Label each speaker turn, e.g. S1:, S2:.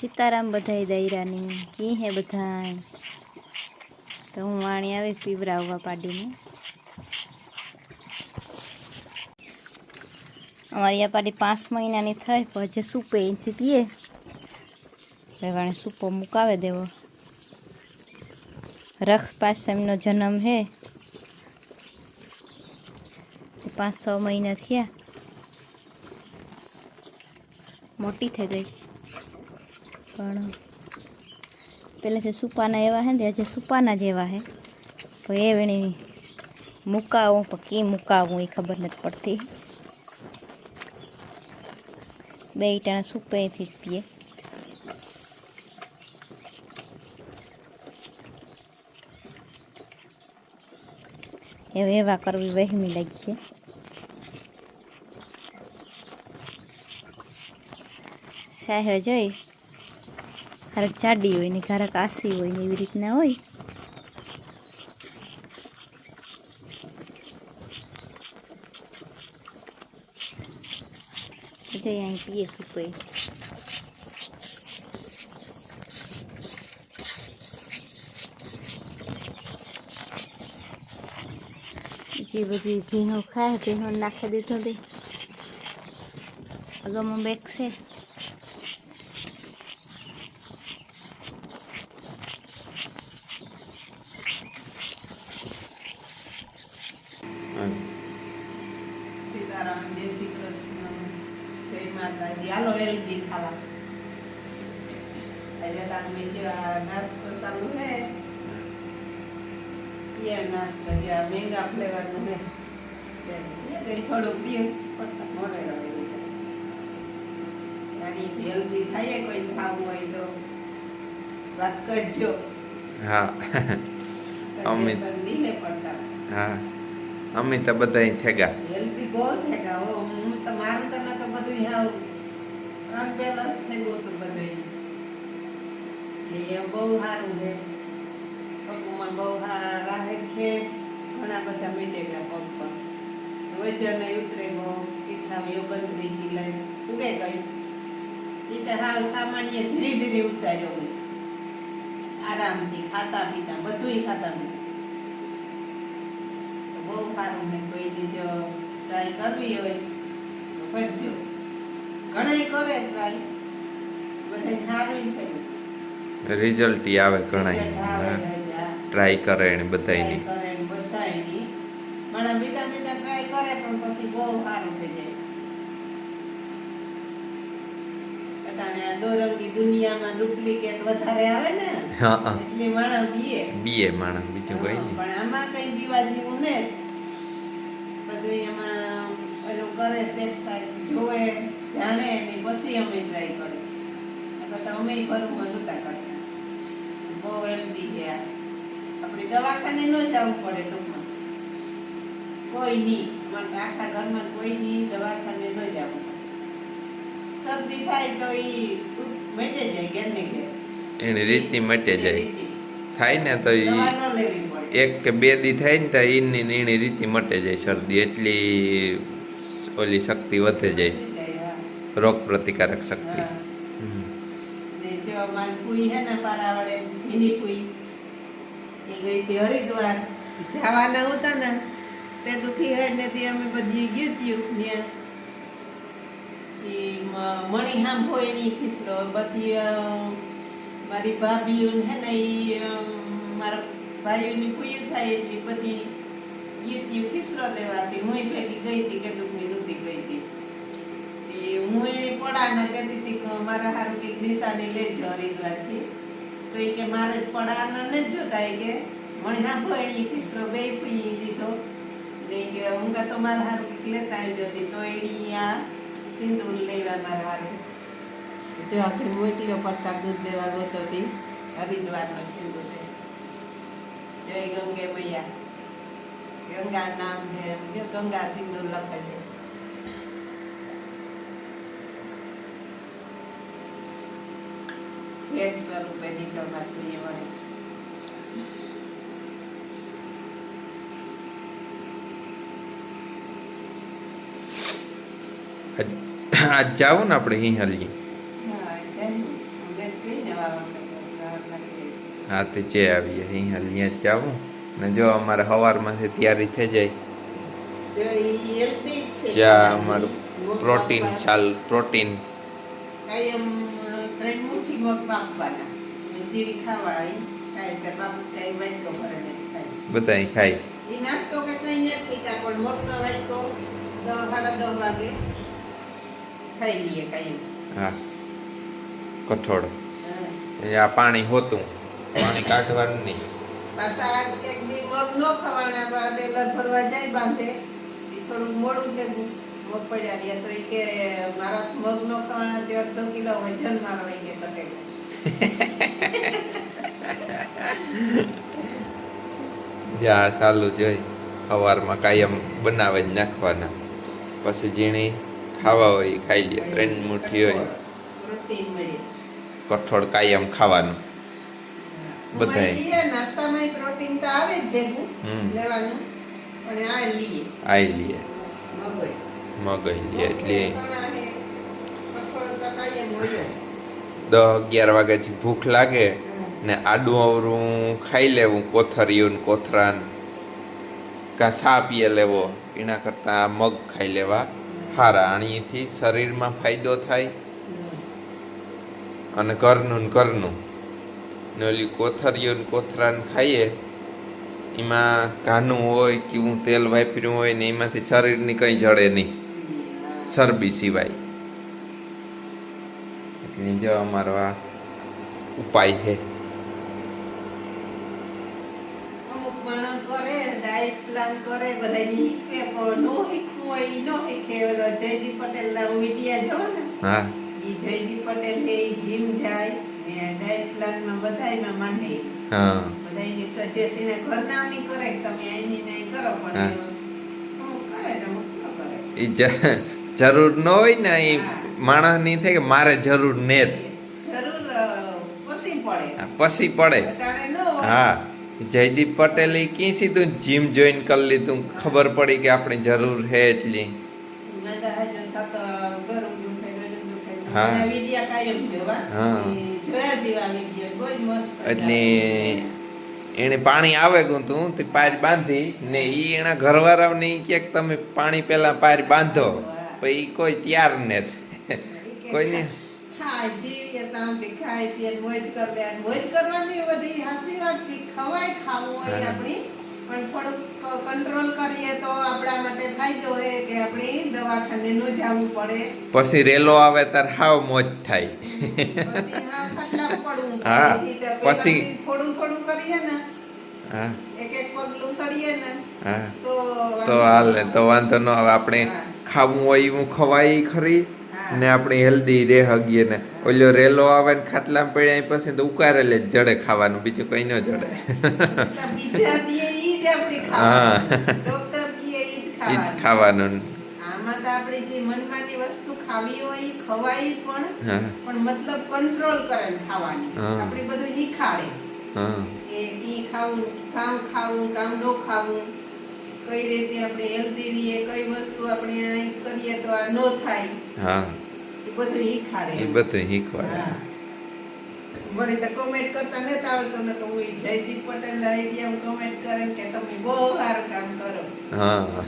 S1: सीताराम बधाई दईरानी की है बधाई। तो हूँ वाणी आवे पीवराववा पाडी ने अमारी आ पाडी 5 महीनानी थई पण जे सूपे एथी पीए वाणी सूपो मुकावे देवो। रख पासमनो जन्म है 5-6 महीना थया मोटी थई गई पण पहले से सुपाना एवा है ने जे सुपाना जेवा है तो ए वेणी मुकावू पण के मुकावू ए खबर नथी पड़ती। बे टाणा सूपे थी पीए एवा करवी वहमी लगी है। शाह जोई खरक जाडी होय ने खरक आसी होय ने एवी रीतना होय। जय आई पीए सूपे जी बधी भीनो खाए भीनो नाखी दीधो दे अगम बेक से
S2: सीताराम जय श्री कृष्ण जय माता जी। हालो हेल्दी खावा अजटान में जो नाश्तो चालू है ये नाश्ता जो महंगा फ्लेवर नो है ये कई थोड़ो पियो मोड़े रहे यानी हेल्दी खाए कोई खाવું હોય તો વાત કરજો।
S3: हाँ अमित
S2: सर्दी है पड़ता
S3: हाँ अमित बधाई थेगा
S2: हेल्दी बहुत हैगा हो હું તમારું તો નક બધું હાવ અનબેલેન્સ થઈ ગયું તો બધું એ બહુ સારું છે પગમાં બહુ રાહત છે ઘણા બધા મીઠેલા પગ પર વજન ઉતરે ગયો પીઠામાં યોગંત્રી લઈ ઉગે ગઈ એ તો હાવ સામાન્ય ધીરે ધીરે ઉતાર્યો મેં આરામથી ખાતા પીતા બધું ખાતા પીતા બહુ સારું મેં કોઈની જો ટ્રાય કરવી હોય તો કરજો ઘણા કરે ટ્રાય બધા સારું થયું
S3: रिजल्ट ही आवे घणा ट्राई करे ने बधाई
S2: મને બીજા બીજા ટ્રાય કરે પણ પછી બહુ સારું થઈ જાય। અટાણે દોરંગી દુનિયામાં ડુપ્લિકેટ વધારે આવે ને
S3: હા
S2: એટલે માણસ
S3: બીએ માણસ બીજું કોઈ નહીં
S2: પણ આમાં કઈ બીવા જેવું ને બધું એમાં પેલું કરે સેફ સાઈડ જોવે જાણે એની પછી અમે ટ્રાય કરીએ નકર તો અમે ભરવું નહોતા કરતા। બહુ હેલ્ધી છે આપણે દવાખાને ન જવું પડે ટૂંકમાં કોઈ નહીં અમારે આખા ઘરમાં કોઈ નહીં દવાખાને ન જવું પડે। શરદી થાય તો એ મટે જાય ઘેર ને ઘેર
S3: એની રીતિ મટે જાય થાય ને તો
S2: દવા ન લેવી પડે।
S3: 1 કે 2 દી થાય ને તો એની રીતિ મટે જાય શરદી એટલી ઓલી શક્તિ વધે જાય રોગ પ્રતિકારક શક્તિ।
S2: मारी पुई है ना पारावड़े मिनी पुई ये गई थी हरिद्वार जावाना होता ना ते दुखी है ने ती हमें बधी गई थी ने ये मणि हम होय नहीं खिसलो बधी मारी भाभी है ना ये मारा भाई ने पुई था ये बधी ये थी खिसलो देवाती हुई फेंकी गई थी के दुखनी रुती गई थी હું એને પડા ના કહેતી હતી કે મારા હારું કે નિશાની લેજો હરિદ્વારથી તો એ કે મારે પડાના ન જોતા એ કે મને હા ભણી ખીસરો બે પી દીધો ને કે હું કા તો મારા હારું કે લેતા જતી તો એની આ સિંદૂર લેવા મારા હારું જો આખરે મોકલ્યો પ્રતાપ દૂધ દેવા ગયો હતી હરિદ્વારનો સિંદૂર જય ગંગે મૈયા ગંગા નામ છે જો ગંગા સિંદૂર લખેલું भेट स्वरूपे दीधो मारतो ये वणे
S3: आज जाओ ना આપણે અહીં હલી
S2: હા જાય હવે
S3: હા તે જે આવીએ અહીંયા જ જાવું ને જો અમારે સવારમાંથી તૈયારી થઈ જાય
S2: જો ઈ healthy જ છે.
S3: જ્યાં અમારું
S2: મગ
S3: પ્રોટીન
S2: બાફવા.
S3: પ્રોટીન
S2: કાયમ 3 મુઠ્ઠી મગ બાફવાના. જેવી ખાવા હોય કાંઈ તે બાપ કાંઈ વાટકો ભરીને જ ખાય.
S3: બધાય ખાય
S2: ઈ નાસ્તો કે કંઈ નથી પીતા પણ મગનો વાટકો 10 સાડા 10 વાગે ખાઈ લઈએ કાંઈ.
S3: હા કઠોળ
S2: હા.
S3: આ પાણી હોતું પાણી કાઢવાનું નહીં
S2: પાછા એક દી મગ ન ખવાના બાંધે લર ભરવા જાય બાંધે ઈ થોડુંક મોડું થયું મગ પડ્યા રહ્યા તો ઈ કે મારા મગ ન ખવાના તે 1/2 કિલો વજન મારો ઈ કે ઘટે ગયો.
S3: જ્યાં ચાલુ જોઈ સવારમાં કાયમ બનાવે જ નાખવાના પછી ઝીણી ખાવા હોય ઈ ખાઈ લે 3 મુઠ્ઠી હોય
S2: પ્રોટીન મળે.
S3: કઠોળ કાયમ ખાવાનું બધાય.
S2: અમારે લઈએ નાસ્તામાં પ્રોટીન તો આવે જ ભેગું
S3: હમ.
S2: લેવાનું પણ આ લઈએ
S3: આઈ લઈએ
S2: મગોય
S3: મગઈ લે એટલે
S2: સણા હે કઠોળ તો કાંઈ હોય જ.
S3: 10-11 વાગ્યાથી ભૂખ લાગે ને આડું અવરું ખાઈ લેવું કોથરિયું ને કોથરાન કાં સા પીએ લેવો એના કરતાં મગ ખાઈ લેવા સારા આણીથી શરીરમાં ફાયદો થાય અને ઘરનું ને ઘરનું ને ઓલી કોથરિયું ને કોથરાન ખાઈએ એમાં ઘાનું હોય કેવું તેલ વાપર્યું હોય ને એમાંથી શરીરની કંઈ જડે નહીં ચરબી સિવાય એટલે જો અમારો આ ઉપાય છે
S2: અમુક માણસ કરે ડાયટ પ્લાન કરે બધાય શીખવે પણ નો શીખવું હોય ઈ નો શીખે. ઓલો જયદીપ પટેલના વિડિયા જોવો ને
S3: હા
S2: ઈ જયદીપ પટેલ ને ઈ જીમ જાય ને ડાયટ પ્લાનમાં બધાયમાં માંડે.
S3: હા
S2: બધાયની સજેશન ઘરનાની કરે કે તમે આની નહીં કરો પણ
S3: હા.
S2: અમુક કરે ને અમુક ન કરે.
S3: એ જરૂર ન હોય ને એ માણસની થાય કે મારે જરૂર ને જ
S2: જરૂર પછી પડે
S3: પછી પડે
S2: અટાણે ન હોય.
S3: હા જયદીપ પટેલે કી સીધું જીમ જોઈન કરી લીધું ખબર પડી કે આપણે જરૂર છે એટલી
S2: માદા હાજર થતો ગરમ દુખે ગળું દુખે.
S3: હા.
S2: બધા વિડિયા કાયમ જોવા.
S3: હા.
S2: એ જોયા જેવા વિડિયા બહુ જ મસ્ત.
S3: એટલે એને પાણી આવે ગયું તું તે પાર બાંધી ને ઈ એના ઘરવાળાને ઈ કે તમે પાણી પહેલા પાર બાંધો પછી કોઈ તૈયાર ને જ. કોઈ નહીં
S2: ખાય જીવીએ તાંબી ખાય પીએ ને મોજ કર લે અને મોજ કરવાની એ બધી હાસી વાત છે. ખવાય ખાવું હોય
S3: હા.
S2: આપણી પણ થોડુંક કંટ્રોલ કરીએ તો આપણા માટે ફાયદો હોય કે આપણે દવાખાને ન જવું પડે.
S3: પછી રેલો આવે તાર હાવ મોજ થાય
S2: પછી હા ખાટલા પડવું
S3: હા.
S2: પડે. તો
S3: પછી
S2: પહેલાથી થોડું થોડું કરીએ ને
S3: હા
S2: એક એક પગલું ચડીએ ને
S3: હા
S2: તો
S3: તો હાલે તો વાંધો ન આવે આપણે
S2: હા.
S3: ખાવું હોય એવું ખવાય ખરી
S2: હા.
S3: ને આપણે હેલ્ધી રે હગીએ ને ઓલો રેલો આવે ને ખાટલામાં પડ્યા પછી તો ઉકારેલે જ જડે ખાવાનું બીજું કઈ ન જડે
S2: તો બીજા દીએ ઈ જ આપણે
S3: હા.
S2: ખાવાનું. ડોક્ટર કહે ઈ જ
S3: એ જ
S2: ખાવાનું.
S3: ખાવાનું
S2: આમાં તો આપણે જે મનમાની વસ્તુ ખાવી હોય ઈ ખવાય પણ
S3: હા
S2: પણ મતલબ કંટ્રોલ કરે ને ખાવાની.
S3: હા.
S2: આપણે બધું શીખાડે
S3: હા
S2: કે ઈ ખાવું કામ ખાવું કામ ન ખાવું કઈ રીતે આપણે હેલ્ધી રહીએ કઈ વસ્તુ આપણે આ કરીએ તો આ ન થાય
S3: હા
S2: એ બધું શીખાડે.
S3: એ બધું શીખવાડે
S2: હા. મને તો કોમેન્ટ કરતા નતા આવડતું ને તો હું ઈ જયદીપ પટેલ આઈડિયા કોમેન્ટ કરે કે તમે બહુ સારું કામ કરો.
S3: હા